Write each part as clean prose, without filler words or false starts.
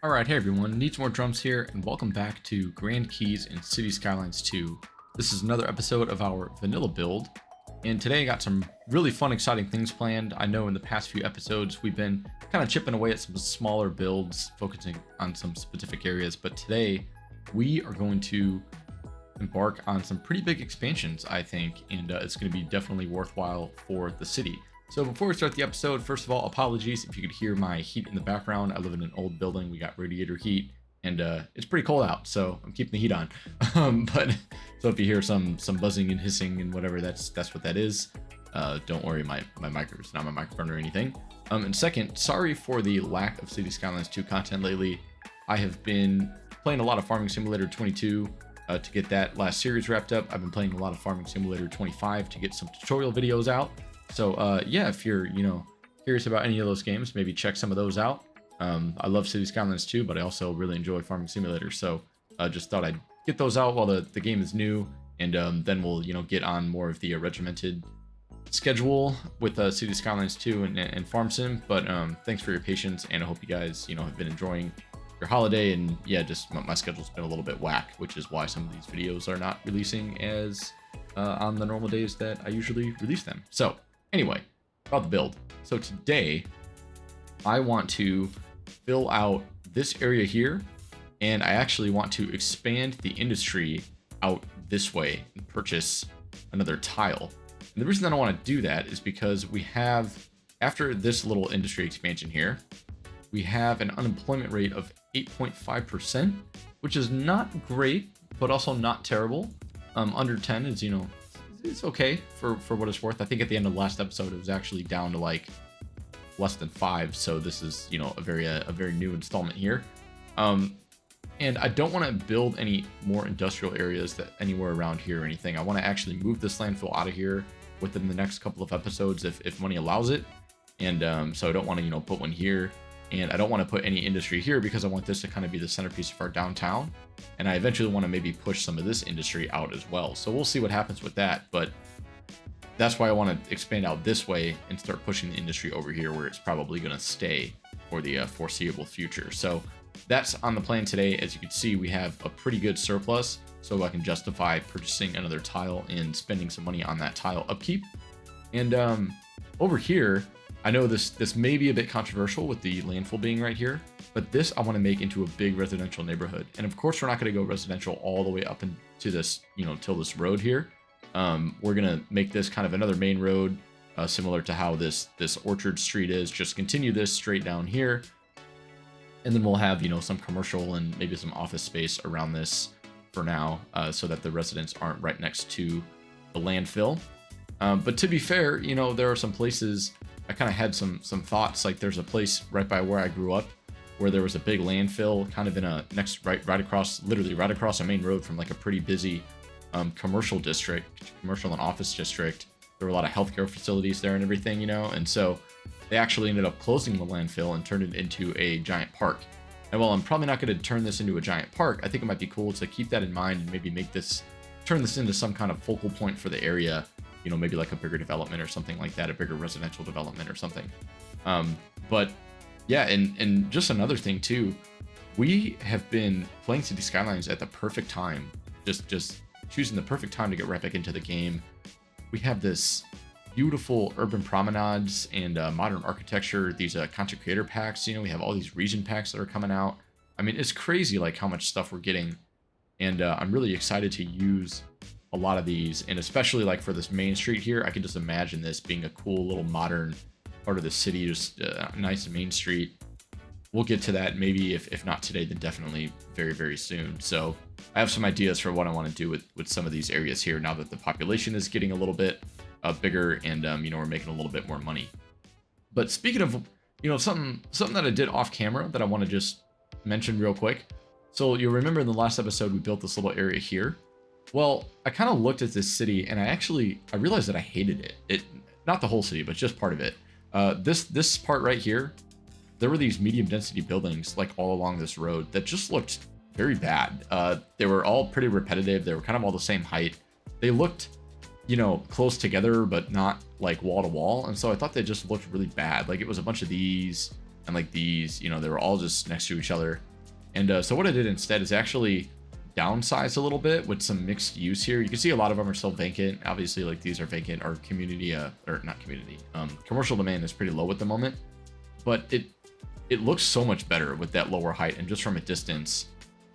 Alright, hey everyone, Needs More Drums here, and welcome back to Grand Keys in City Skylines 2. This is another episode of our vanilla build, and today I got some really fun, exciting things planned. I know in the past few episodes we've been kind of chipping away at some smaller builds, focusing on some specific areas, but today we are going to embark on some pretty big expansions, I think, and it's going to be definitely worthwhile for the city. So before we start the episode, first of all, apologies if you could hear my heat in the background. I live in an old building. We got radiator heat, and it's pretty cold out, so I'm keeping the heat on. But so if you hear some buzzing and hissing and whatever, that's what that is. Don't worry, my microphone's not my microphone or anything. And second, sorry for the lack of City Skylines 2 content lately. I have been playing a lot of Farming Simulator 22 to get that last series wrapped up. I've been playing a lot of Farming Simulator 25 to get some tutorial videos out. So yeah, if you're curious about any of those games, maybe check some of those out. I love City Skylines 2, but I also really enjoy Farming Simulator, so just thought I'd get those out while the game is new, and then we'll get on more of the regimented schedule with City Skylines 2 and Farm Sim. But thanks for your patience, and I hope you guys have been enjoying your holiday. And yeah, just my schedule's been a little bit whack, which is why some of these videos are not releasing as on the normal days that I usually release them. So anyway, about the build. So today, I want to fill out this area here, and I actually want to expand the industry out this way and purchase another tile. And the reason that I want to do that is because we have, after this little industry expansion here, we have an unemployment rate of 8.5%, which is not great, but also not terrible. Under 10 is, it's okay for what it's worth. I think at the end of the last episode, it was actually down to like less than 5. So this is, a very new installment here. And I don't want to build any more industrial areas anywhere around here or anything. I want to actually move this landfill out of here within the next couple of episodes if money allows it. And so I don't want to, put one here. And I don't want to put any industry here because I want this to kind of be the centerpiece of our downtown. And I eventually want to maybe push some of this industry out as well. So we'll see what happens with that. But that's why I want to expand out this way and start pushing the industry over here where it's probably going to stay for the foreseeable future. So that's on the plan today. As you can see, we have a pretty good surplus. So I can justify purchasing another tile and spending some money on that tile upkeep. And over here, I know this may be a bit controversial with the landfill being right here, but this I want to make into a big residential neighborhood. And of course, we're not going to go residential all the way up into this, till this road here. We're going to make this kind of another main road, similar to how this Orchard Street is. Just continue this straight down here. And then we'll have, some commercial and maybe some office space around this for now, so that the residents aren't right next to the landfill. But to be fair, there are some places I kind of had some thoughts. Like there's a place right by where I grew up where there was a big landfill kind of in a right across, literally right across a main road from like a pretty busy commercial and office district. There were a lot of healthcare facilities there and everything, and so they actually ended up closing the landfill and turned it into a giant park. And while I'm probably not going to turn this into a giant park, I think it might be cool to keep that in mind and maybe turn this into some kind of focal point for the area. Maybe like a bigger development or something like that, a bigger residential development or something. But yeah, and just another thing too, we have been playing City Skylines at the perfect time, just choosing the perfect time to get right back into the game. We have this beautiful urban promenades and modern architecture, these content creator packs, we have all these region packs that are coming out. I mean, it's crazy like how much stuff we're getting. And I'm really excited to use a lot of these, and especially like for this main street here, I can just imagine this being a cool little modern part of the city, just a nice main street. We'll get to that maybe if not today, then definitely very, very soon. So I have some ideas for what I want to do with some of these areas here now that the population is getting a little bit bigger, and we're making a little bit more money. But speaking of something that I did off camera that I want to just mention real quick. So you'll remember in the last episode we built this little area here. Well, I kind of looked at this city and I realized that I hated it. Not the whole city, but just part of it. This part right here, there were these medium density buildings like all along this road that just looked very bad. They were all pretty repetitive. They were kind of all the same height. They looked, close together, but not like wall to wall. And so I thought they just looked really bad. Like it was a bunch of these and like these, they were all just next to each other. And so what I did instead is actually downsize a little bit with some mixed use here. You can see a lot of them are still vacant. Obviously, like these are vacant. Our community, or not community, commercial demand is pretty low at the moment. But it looks so much better with that lower height, and just from a distance,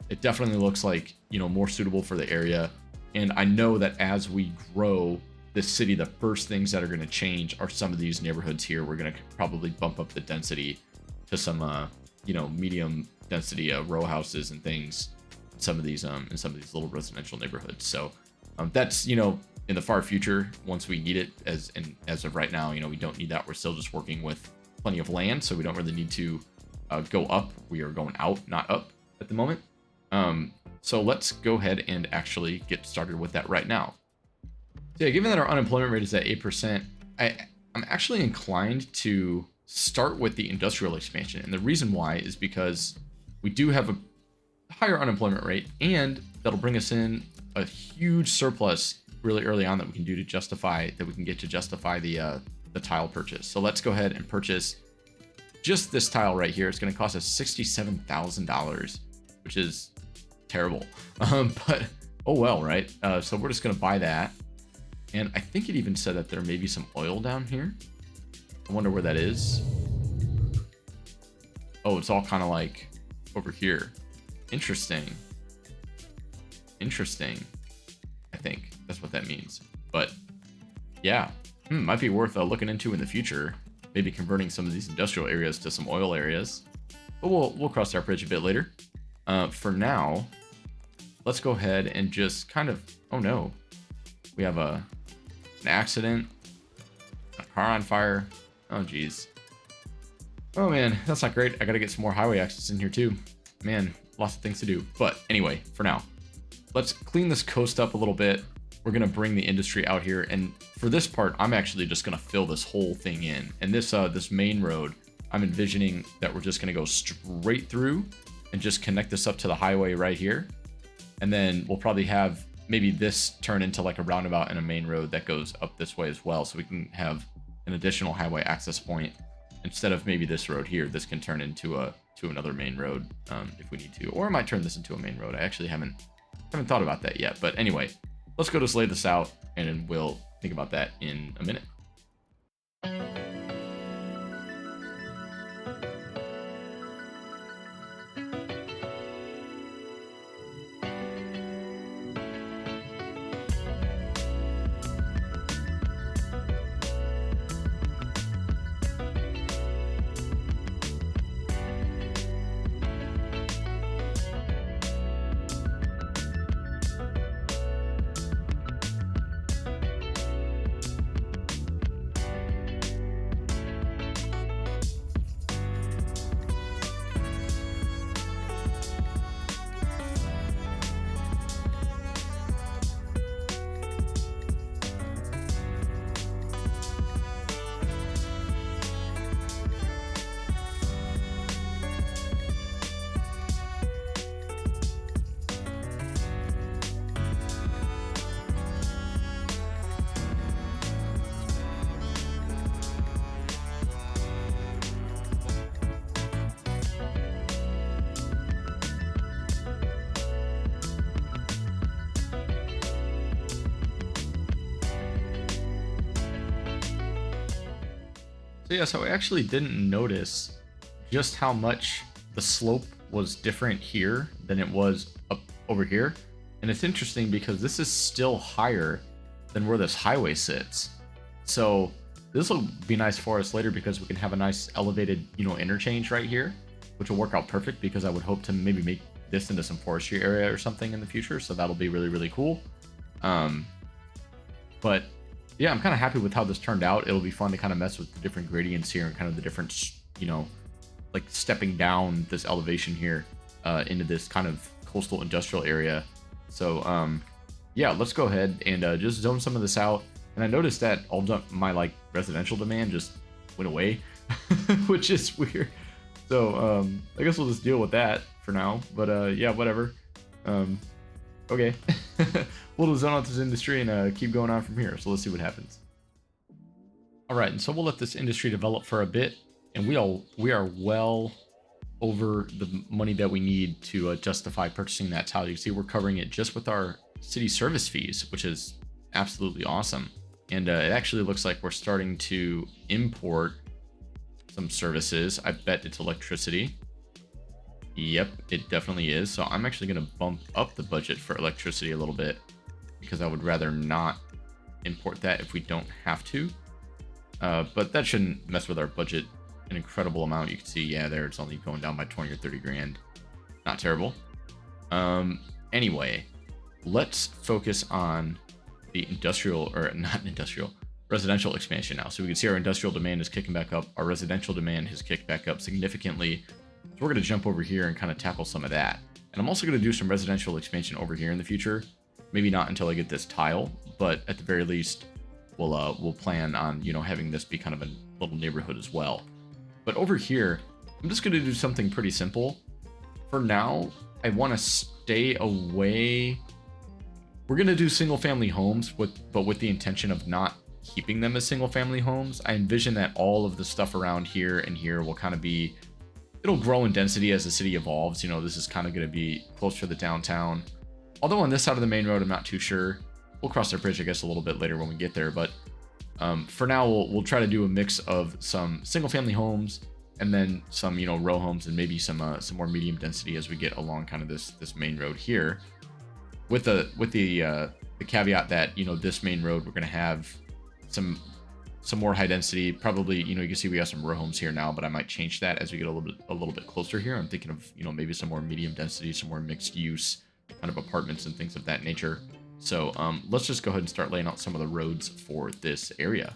it definitely looks like, you know, more suitable for the area. And I know that as we grow this city, the first things that are going to change are some of these neighborhoods here. We're going to probably bump up the density to some, you know, medium density row houses and things in some of these little residential neighborhoods. So that's, you know, in the far future once we need it. As of right now, you know, we don't need that. We're still just working with plenty of land, so we don't really need to go up. We are going out, not up at the moment. So let's go ahead and actually get started with that right now. So yeah, given that our unemployment rate is at 8%, I'm actually inclined to start with the industrial expansion. And the reason why is because we do have a higher unemployment rate, and that'll bring us in a huge surplus really early on that we can do to justify, that we can get to justify the tile purchase. So let's go ahead and purchase just this tile right here. It's going to cost us $67,000, which is terrible. But oh well, right? So we're just going to buy that. And I think it even said that there may be some oil down here. I wonder where that is. Oh, it's all kind of like over here. Interesting. Interesting. I think that's what that means. But yeah, might be worth looking into in the future. Maybe converting some of these industrial areas to some oil areas. But we'll cross that bridge a bit later. For now, let's go ahead and just kind of... Oh no. We have an accident. A car on fire. Oh geez. Oh man, that's not great. I gotta get some more highway access in here too. Man, lots of things to do. But anyway, for now, let's clean this coast up a little bit. We're gonna bring the industry out here, and for this part, I'm actually just gonna fill this whole thing in. And this this main road, I'm envisioning that we're just gonna go straight through and just connect this up to the highway right here. And then we'll probably have maybe this turn into like a roundabout and a main road that goes up this way as well, so we can have an additional highway access point. Instead of maybe this road here, this can turn into another main road if we need to, or I might turn this into a main road. I actually haven't thought about that yet. But anyway, let's go just lay this out, and then we'll think about that in a minute. So yeah, so I actually didn't notice just how much the slope was different here than it was up over here. And it's interesting because this is still higher than where this highway sits. So this will be nice for us later because we can have a nice elevated, you know, interchange right here, which will work out perfect because I would hope to maybe make this into some forestry area or something in the future. So that'll be really, really cool. But yeah, I'm kind of happy with how this turned out. It'll be fun to kind of mess with the different gradients here and kind of the different, you know, like stepping down this elevation here into this kind of coastal industrial area. So yeah, let's go ahead and just zone some of this out. And I noticed that all my like residential demand just went away, which is weird. So I guess we'll just deal with that for now. But yeah, whatever. Okay. We'll just zone out this industry and keep going on from here. So let's see what happens. All right, and so we'll let this industry develop for a bit, and we are well over the money that we need to justify purchasing that tile. You can see we're covering it just with our city service fees, which is absolutely awesome. And it actually looks like we're starting to import some services. I bet it's electricity. Yep, it definitely is. So I'm actually going to bump up the budget for electricity a little bit because I would rather not import that if we don't have to. But that shouldn't mess with our budget an incredible amount. You can see, yeah, there it's only going down by 20 or 30 grand. Not terrible. Anyway, let's focus on the industrial, or not industrial, residential expansion now. So we can see our industrial demand is kicking back up. Our residential demand has kicked back up significantly. So we're going to jump over here and kind of tackle some of that. And I'm also going to do some residential expansion over here in the future. Maybe not until I get this tile, but at the very least, we'll plan on, you know, having this be kind of a little neighborhood as well. But over here, I'm just going to do something pretty simple. For now, I want to stay away. We're going to do single family homes, but with the intention of not keeping them as single family homes. I envision that all of the stuff around here and here will kind of be, it'll grow in density as the city evolves. You know, this is kind of going to be closer to the downtown. Although on this side of the main road, I'm not too sure. We'll cross that bridge, I guess, a little bit later when we get there. But for now, we'll try to do a mix of some single family homes and then some, you know, row homes and maybe some more medium density as we get along kind of this main road here. With the caveat that, you know, this main road, we're going to have some more high density. Probably, you know, you can see we have some row homes here now, but I might change that as we get a little bit closer here. I'm thinking of, you know, maybe some more medium density, some more mixed use kind of apartments and things of that nature. So let's just go ahead and start laying out some of the roads for this area.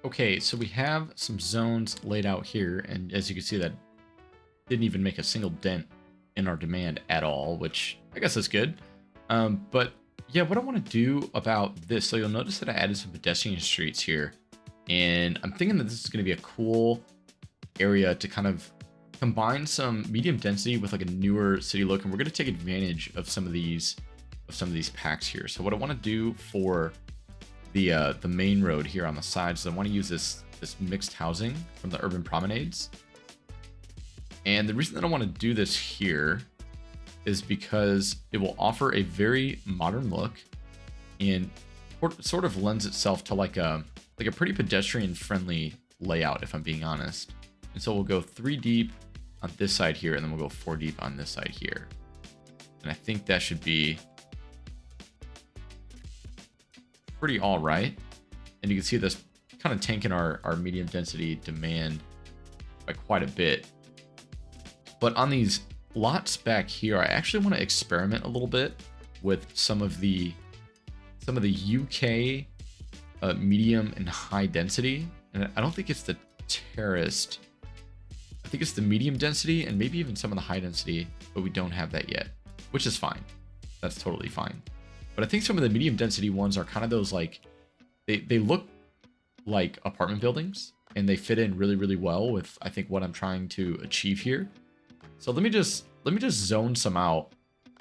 Okay, so we have some zones laid out here, and as you can see, that didn't even make a single dent in our demand at all, which I guess is good. But yeah, what I want to do about this, so you'll notice that I added some pedestrian streets here, and I'm thinking that this is going to be a cool area to kind of combine some medium density with like a newer city look, and we're going to take advantage of some of these packs here. So what I want to do for the main road here on the sides, so I want to use this mixed housing from the urban promenades. And the reason that I want to do this here is because it will offer a very modern look and sort of lends itself to like a pretty pedestrian friendly layout, if I'm being honest. And so we'll go 3 deep on this side here, and then we'll go 4 deep on this side here. And I think that should be pretty all right. And you can see this kind of tanking our medium density demand by quite a bit. But on these lots back here, I actually want to experiment a little bit with some of the UK medium and high density. And I don't think it's the terraced. I think it's the medium density and maybe even some of the high density, but we don't have that yet, which is fine. That's totally fine. But I think some of the medium density ones are kind of those like, they look like apartment buildings and they fit in really, really well with, I think, what I'm trying to achieve here. So let me just zone some out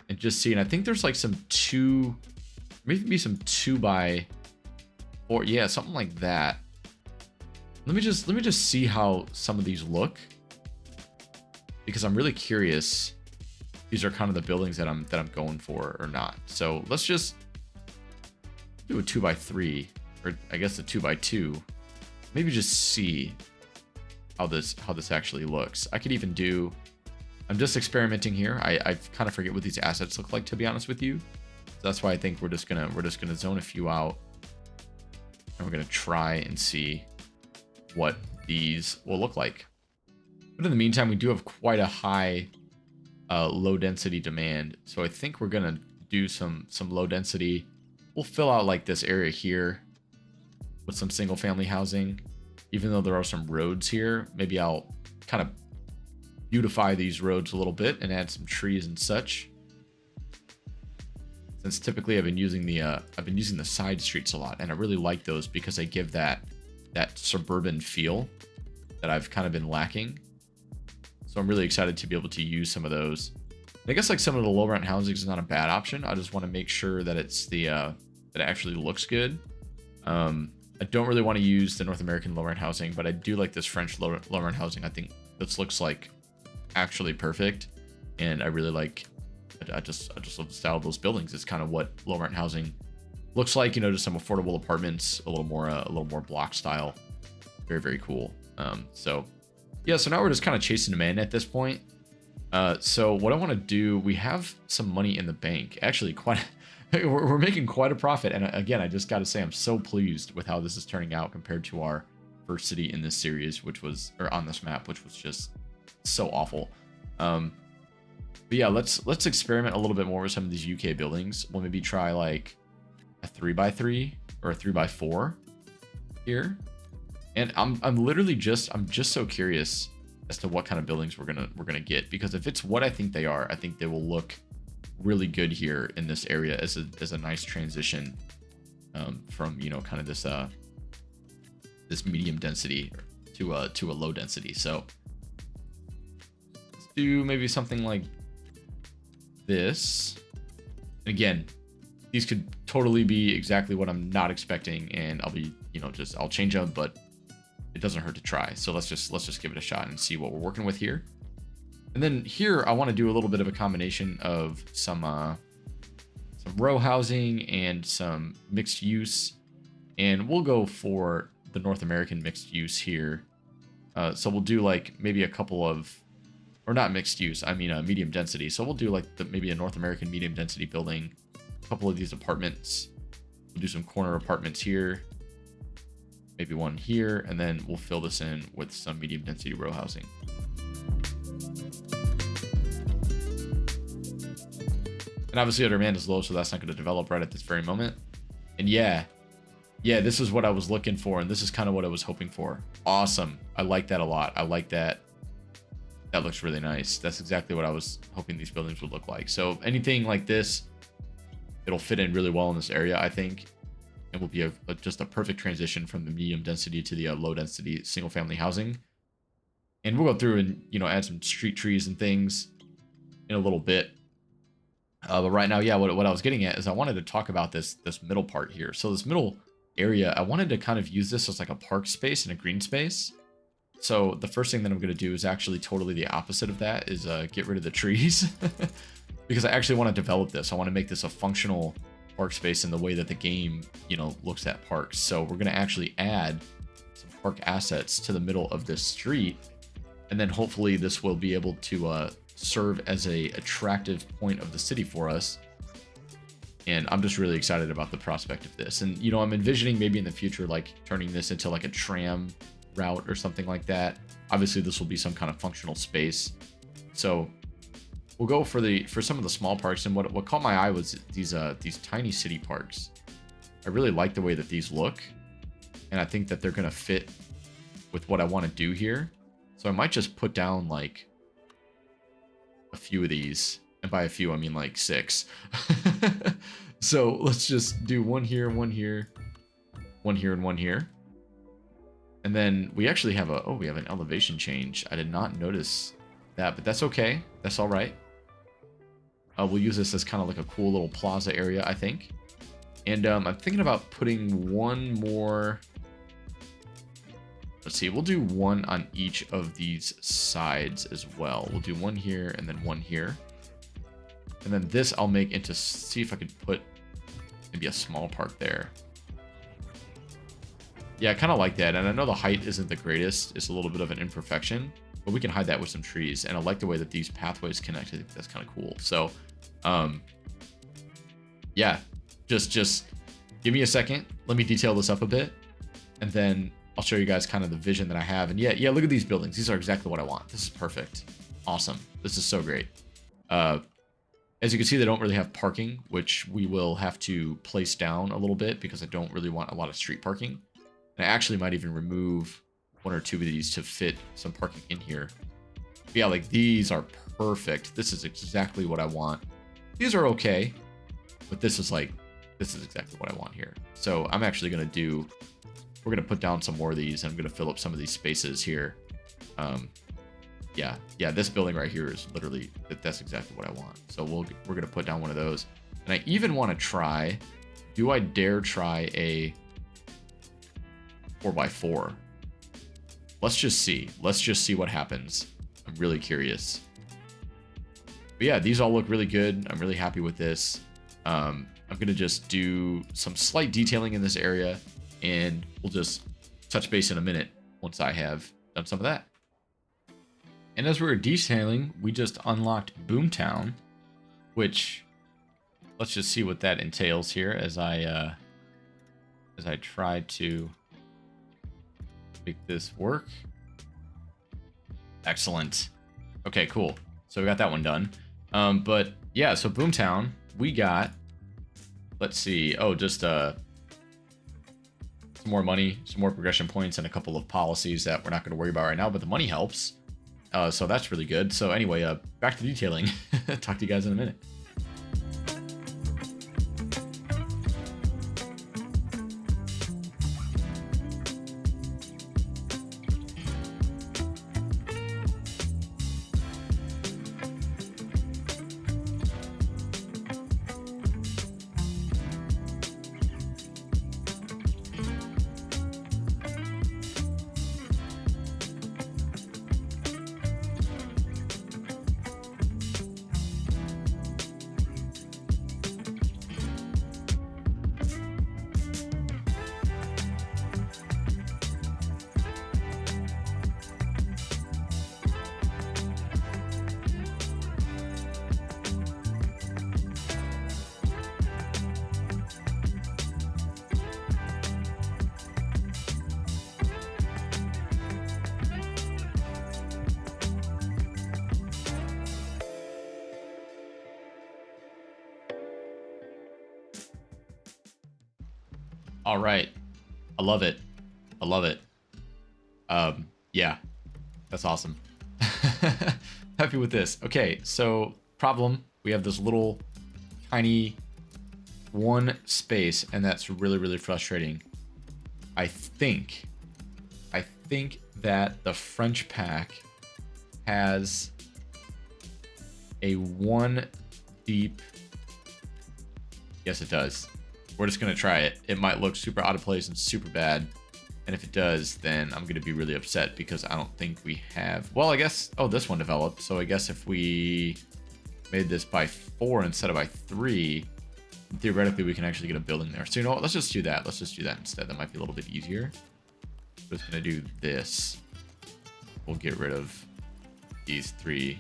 and just see. And I think there's like some maybe some 2x4. Yeah, something like that. Let me just see how some of these look, because I'm really curious. These are kind of the buildings that I'm going for or not. So let's just do a 2x3, or I guess a 2x2. Maybe just see how this actually looks. I could even do. I'm just experimenting here. I kind of forget what these assets look like, to be honest with you. So that's why I think we're just gonna zone a few out, and we're gonna try and see what these will look like. But in the meantime, we do have quite a high low density demand, so I think we're gonna do some low density. We'll fill out like this area here with some single family housing. Even though there are some roads here, maybe I'll kind of beautify these roads a little bit and add some trees and such. Since typically I've been using the side streets a lot, and I really like those because they give that suburban feel that I've kind of been lacking. So I'm really excited to be able to use some of those. And I guess like some of the low rent housing is not a bad option. I just want to make sure that it's that it actually looks good. I don't really want to use the North American low rent housing, but I do like this French low rent housing. I think this looks like actually perfect, and I really like. I just love the style of those buildings. It's kind of what low rent housing looks like. You know, just some affordable apartments, a little more block style. Very, very cool. So yeah, so now we're just kind of chasing demand at this point. So what I want to do, we have some money in the bank. Actually, we're making quite a profit. And again, I just got to say, I'm so pleased with how this is turning out compared to our first city in this series, or on this map, which was just so awful. But yeah, let's experiment a little bit more with some of these UK buildings. We'll maybe try like a 3x3 or a 3x4 here. And I'm just so curious as to what kind of buildings we're gonna get, because if it's what I think they are, I think they will look really good here in this area as a nice transition from, you know, kind of this medium density to a low density. So let's do maybe something like this. Again, these could totally be exactly what I'm not expecting, and I'll be, you know, I'll change them, but it doesn't hurt to try. So let's just give it a shot and see what we're working with here. And then here, I want to do a little bit of a combination of some row housing and some mixed use, and we'll go for the North American mixed use here. So we'll do like maybe a couple of, or not mixed use, I mean medium density. So we'll do like maybe a North American medium density building, a couple of these apartments. We'll do some corner apartments here, maybe one here, and then we'll fill this in with some medium density row housing. And obviously our demand is low, so that's not going to develop right at this very moment. And yeah, this is what I was looking for, and this is kind of what I was hoping for. Awesome. I like that a lot. I like that. That looks really nice. That's exactly what I was hoping these buildings would look like. So anything like this, it'll fit in really well in this area, I think. And will be just a perfect transition from the medium density to the low density single family housing. And we'll go through and, you know, add some street trees and things in a little bit. But right now, yeah, what I was getting at is I wanted to talk about this middle part here. So this middle area, I wanted to kind of use this as like a park space and a green space. So the first thing that I'm going to do is actually totally the opposite of that, is get rid of the trees. Because I actually want to develop this. I want to make this a functional park space in the way that the game, you know, looks at parks. So we're going to actually add some park assets to the middle of this street. And then hopefully this will be able to serve as a attractive point of the city for us. And I'm just really excited about the prospect of this. And, you know, I'm envisioning maybe in the future, like turning this into like a tram route or something like that. Obviously this will be some kind of functional space. So we'll go for some of the small parks. And what caught my eye was these tiny city parks. I really like the way that these look, and I think that they're going to fit with what I want to do here. So I might just put down like a few of these And by a few, I mean like 6. So let's just do one here, one here, one here, and one here. And then we actually have we have an elevation change. I did not notice that, but that's okay. That's all right. We'll use this as kind of like a cool little plaza area, I think. And I'm thinking about putting one more. Let's see, we'll do one on each of these sides as well. We'll do one here and then one here. And then this I'll make into, see if I could put maybe a small part there. Yeah, I kind of like that. And I know the height isn't the greatest. It's a little bit of an imperfection, but we can hide that with some trees. And I like the way that these pathways connect. I think that's kind of cool. So, yeah, just give me a second. Let me detail this up a bit. And then I'll show you guys kind of the vision that I have. And yeah, look at these buildings. These are exactly what I want. This is perfect. Awesome. This is so great. As you can see, they don't really have parking, which we will have to place down a little bit because I don't really want a lot of street parking. And I actually might even remove 1 or 2 of these to fit some parking in here. But yeah, like these are perfect. This is exactly what I want. These are okay, but this is exactly what I want here. So I'm actually going to we're going to put down some more of these, and I'm going to fill up some of these spaces here. Yeah, this building right here is literally, that's exactly what I want. So we're going to put down one of those. And I even want to try, do I dare try a 4x4? Let's just see. Let's just see what happens. I'm really curious. But yeah, these all look really good. I'm really happy with this. I'm going to just do some slight detailing in this area, and we'll just touch base in a minute once I have done some of that. And as we were detailing, we just unlocked Boomtown, which, let's just see what that entails here as I try to make this work. Excellent. Okay, cool. So we got that one done. But yeah, so Boomtown, we got, let's see, just some more money, some more progression points, and a couple of policies that we're not going to worry about right now, but the money helps. So that's really good. So anyway, back to detailing. Talk to you guys in a minute. All right. I love it. I love it. Yeah, that's awesome. Happy with this. Okay, so problem, we have this little tiny one space, and that's really, really frustrating. I think that the French pack has a 1 deep. Yes, it does. We're just going to try it. It might look super out of place and super bad. And if it does, then I'm going to be really upset because I don't think we have... Well, I guess... Oh, this one developed. So I guess if we made this by 4 instead of by 3, theoretically we can actually get a building there. So you know what? Let's just do that. Let's just do that instead. That might be a little bit easier. We're just going to do this. We'll get rid of these 3.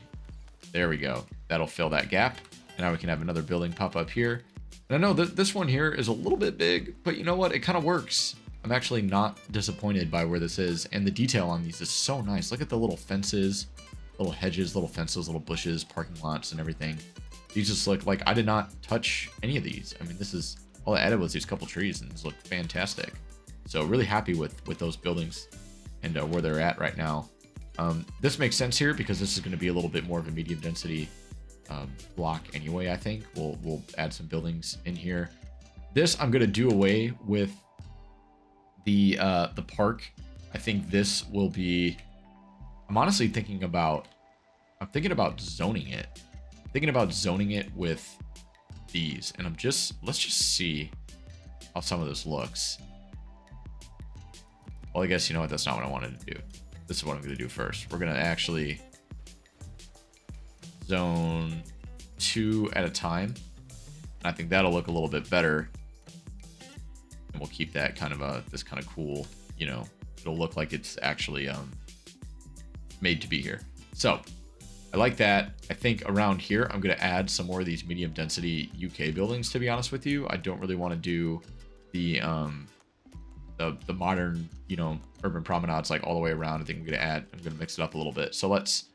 There we go. That'll fill that gap. And now we can have another building pop up here. And I know that this one here is a little bit big, but you know what? It kind of works. I'm actually not disappointed by where this is. And the detail on these is so nice. Look at the little fences, little hedges, little fences, little bushes, parking lots, and everything. These just look like I did not touch any of these. I mean, this is all I added was these couple trees, and these look fantastic. So really happy with those buildings and where they're at right now. This makes sense here because this is going to be a little bit more of a medium density block anyway. I think we'll add some buildings in here. This I'm gonna do away with the park. I think this will be. I'm honestly thinking about. I'm thinking about zoning it. Thinking about zoning it with these, and let's just see how some of this looks. Well, I guess you know what, that's not what I wanted to do. This is what I'm going to do first. We're going to actually zone 2 at a time, and I think that'll look a little bit better, and we'll keep that kind of this kind of cool, you know, it'll look like it's actually made to be here. So I like that. I think around here, I'm going to add some more of these medium density UK buildings, to be honest with you. I don't really want to do the modern, you know, urban promenades like all the way around. I think I'm going to mix it up a little bit. So let's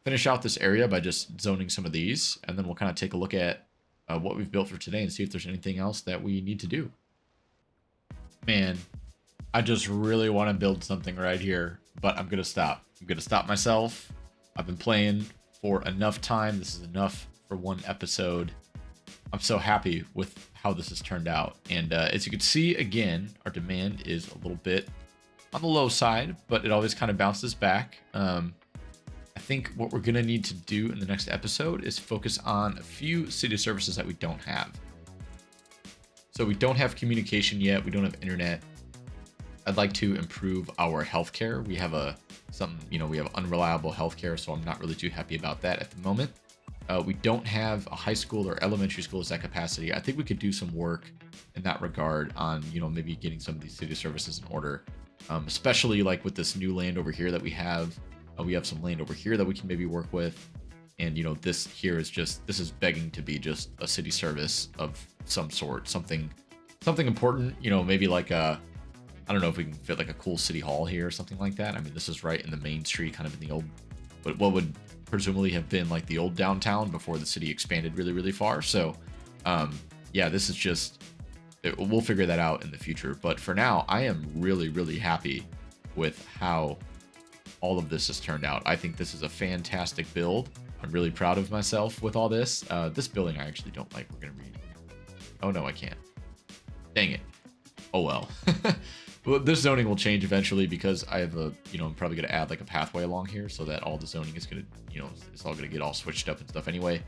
finish out this area by just zoning some of these, and then we'll kind of take a look at what we've built for today and see if there's anything else that we need to do. Man, I just really want to build something right here, but I'm going to stop. I'm going to stop myself. I've been playing for enough time. This is enough for one episode. I'm so happy with how this has turned out. And as you can see, again, our demand is a little bit on the low side, but it always kind of bounces back. I think what we're going to need to do in the next episode is focus on a few city services that we don't have. So we don't have communication yet. We don't have internet. I'd like to improve our healthcare. We have we have unreliable healthcare, so I'm not really too happy about that at the moment. We don't have a high school or elementary school at that capacity. I think we could do some work in that regard on, you know, maybe getting some of these city services in order, especially like with this new land over here that we have. We have some land over here that we can maybe work with. And, you know, this here is this is begging to be just a city service of some sort, something important, you know, maybe like I don't know if we can fit like a cool city hall here or something like that. I mean, this is right in the main street, kind of in the old, what would presumably have been like the old downtown before the city expanded really, really far. So, yeah, this is just, we'll figure that out in the future. But for now, I am really, really happy with how all of this has turned out. I think this is a fantastic build. I'm really proud of myself with all this. This building I actually don't like. We're going to read. Oh, no, I can't. Dang it. Oh, well. Well, this zoning will change eventually because I have I'm probably going to add like a pathway along here so that all the zoning is going to, it's all going to get all switched up and stuff anyway.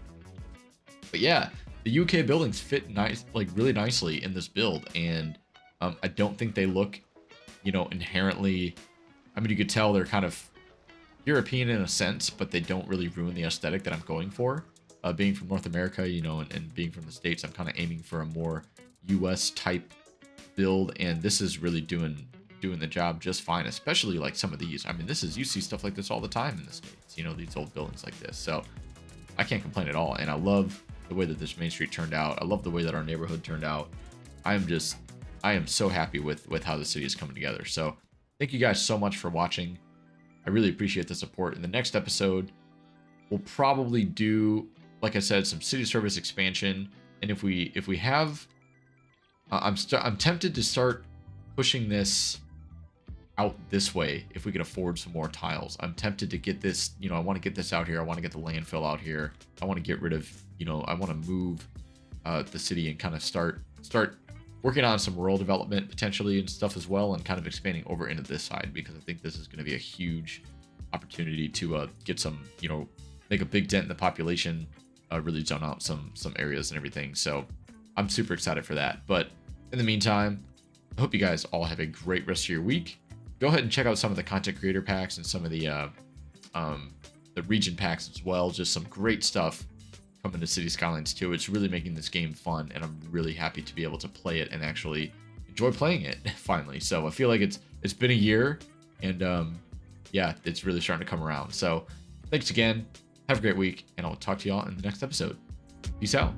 But yeah, the UK buildings fit really nicely in this build. And I don't think they look, inherently, I mean, you could tell they're kind of European in a sense, but they don't really ruin the aesthetic that I'm going for. Being from North America, and being from the States, I'm kind of aiming for a more US type build, and this is really doing the job just fine, especially like some of these. I mean, you see stuff like this all the time in the States, these old buildings like this. So I can't complain at all. And I love the way that this main street turned out. I love the way that our neighborhood turned out. I am so happy with how the city is coming together. So thank you guys so much for watching. I really appreciate the support. In the next episode, we'll probably do, like I said, some city service expansion. And if we have, I'm tempted to start pushing this out this way if we can afford some more tiles. I'm tempted to get this, I want to get this out here. I want to get the landfill out here. I want to get rid of, I want to move the city and kind of start working on some rural development potentially and stuff as well, and kind of expanding over into this side, because I think this is going to be a huge opportunity to get some, make a big dent in the population, really zone out some areas and everything. So I'm super excited for that. But in the meantime, I hope you guys all have a great rest of your week. Go ahead and check out some of the content creator packs and some of the region packs as well. Just some great stuff coming to City Skylines 2. It's really making this game fun, and I'm really happy to be able to play it and actually enjoy playing it finally. So I feel like it's been a year, and yeah, it's really starting to come around. So thanks again. Have a great week, and I'll talk to y'all in the next episode. Peace out.